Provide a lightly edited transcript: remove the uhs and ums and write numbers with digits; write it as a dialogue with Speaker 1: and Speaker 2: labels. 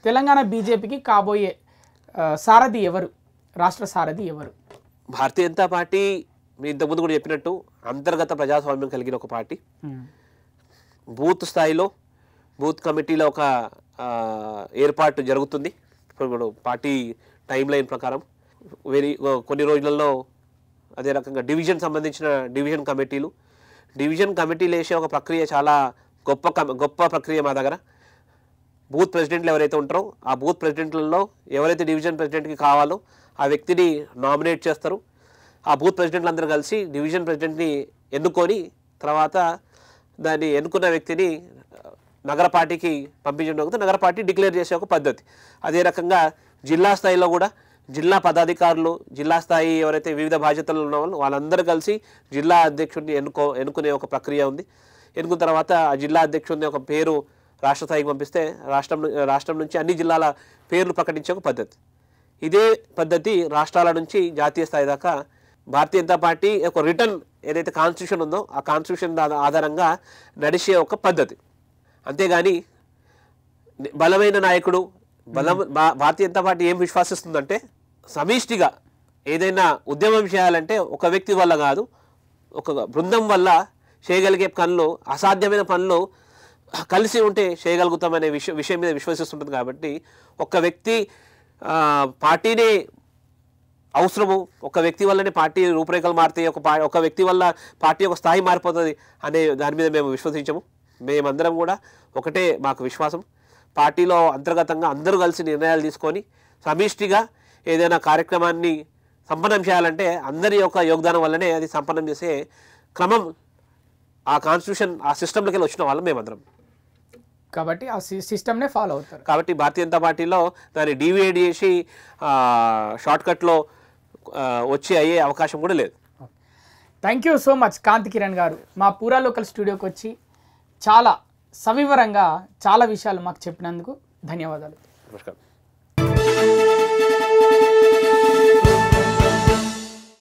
Speaker 1: తెలంగాణ బీజేపీకి కాబోయే సారథి ఎవరు, రాష్ట్ర సారథి ఎవరు?
Speaker 2: భారతీయ జనతా పార్టీ మీ ఇంతకుముందు కూడా చెప్పినట్టు అంతర్గత ప్రజాస్వామ్యం కలిగిన ఒక పార్టీ. బూత్ స్థాయిలో బూత్ కమిటీలో ఒక ఏర్పాటు జరుగుతుంది. ఇప్పుడు పార్టీ టైం లైన్ ప్రకారం కొన్ని రోజులలో అదే రకంగా సంబంధించిన డివిజన్ కమిటీలు వేసే ఒక ప్రక్రియ చాలా గొప్ప ప్రక్రియ మా దగ్గర. బూత్ ప్రెసిడెంట్లు ఎవరైతే ఉంటారో ఆ బూత్ ప్రెసిడెంట్లలో ఎవరైతే డివిజన్ ప్రెసిడెంట్కి కావాలో ఆ వ్యక్తిని నామినేట్ చేస్తారు. ఆ బూత్ ప్రెసిడెంట్లు అందరూ కలిసి డివిజన్ ప్రెసిడెంట్ని ఎన్నుకొని తర్వాత దాన్ని ఎన్నుకున్న వ్యక్తిని నగర పార్టీకి పంపించడం నగర పార్టీ డిక్లేర్ చేసే ఒక పద్ధతి. అదే రకంగా జిల్లా స్థాయిలో కూడా జిల్లా పదాధికారులు, జిల్లా స్థాయి ఎవరైతే వివిధ బాధ్యతలు ఉన్న వాళ్ళు వాళ్ళందరూ కలిసి జిల్లా అధ్యక్షుడిని ఎన్నుకునే ఒక ప్రక్రియ ఉంది. ఎన్నుకున్న తర్వాత ఆ జిల్లా అధ్యక్షుడిని ఒక పేరు రాష్ట్ర స్థాయికి పంపిస్తే రాష్ట్రం నుంచి అన్ని జిల్లాల పేర్లు ప్రకటించే ఒక పద్ధతి. ఇదే పద్ధతి రాష్ట్రాల నుంచి జాతీయ స్థాయి దాకా భారతీయ జనతా పార్టీ ఒక రిటర్న్ ఏదైతే కాన్స్టిట్యూషన్ ఉందో ఆ కాన్స్టిట్యూషన్ ఆధారంగా నడిచే ఒక పద్ధతి. అంతేగాని బలమైన నాయకుడు భారతీయ జనతా పార్టీ ఏం విశ్వాసిస్తుందంటే సమిష్టిగా ఏదైనా ఉద్యమం చేయాలంటే ఒక వ్యక్తి వల్ల కాదు, ఒక బృందం వల్ల చేయగలిగే పనులు, అసాధ్యమైన పనులు కలిసి ఉంటే చేయగలుగుతామనే విషయం మీద విశ్వసిస్తుంటుంది. కాబట్టి ఒక వ్యక్తి పార్టీనే అవసరము, ఒక వ్యక్తి వల్లనే పార్టీ రూపురేఖలు మారుతాయి, ఒక వ్యక్తి వల్ల పార్టీ ఒక స్థాయి మారిపోతుంది అనే దాని మీద మేము విశ్వసించము. మేమందరం కూడా ఒకటే మాకు విశ్వాసం. పార్టీలో అంతర్గతంగా అందరూ కలిసి నిర్ణయాలు తీసుకొని సమిష్టిగా ఏదైనా కార్యక్రమాన్ని సంపన్నం చేయాలంటే అందరి యొక్క యోగదానం వల్లనే అది సంపన్నం చేసే క్రమం ఆ కాన్స్టిట్యూషన్ ఆ సిస్టంలోకి వెళ్ళి వచ్చిన వాళ్ళం మేమందరం.
Speaker 1: కాబట్టి ఆ సిస్టమ్నే ఫాలో అవుతారు.
Speaker 2: కాబట్టి భారతీయ జనతా పార్టీలో దాన్ని డీవియేట్ చేసి షార్ట్కట్లో వచ్చి అయ్యే అవకాశం కూడా లేదు.
Speaker 1: థ్యాంక్ యూ సో మచ్ కాంతి కిరణ్ గారు మా పూరా లోకల్ స్టూడియోకి వచ్చి చాలా సవివరంగా చాలా విషయాలు మాకు చెప్పినందుకు ధన్యవాదాలు.
Speaker 2: నమస్కారం.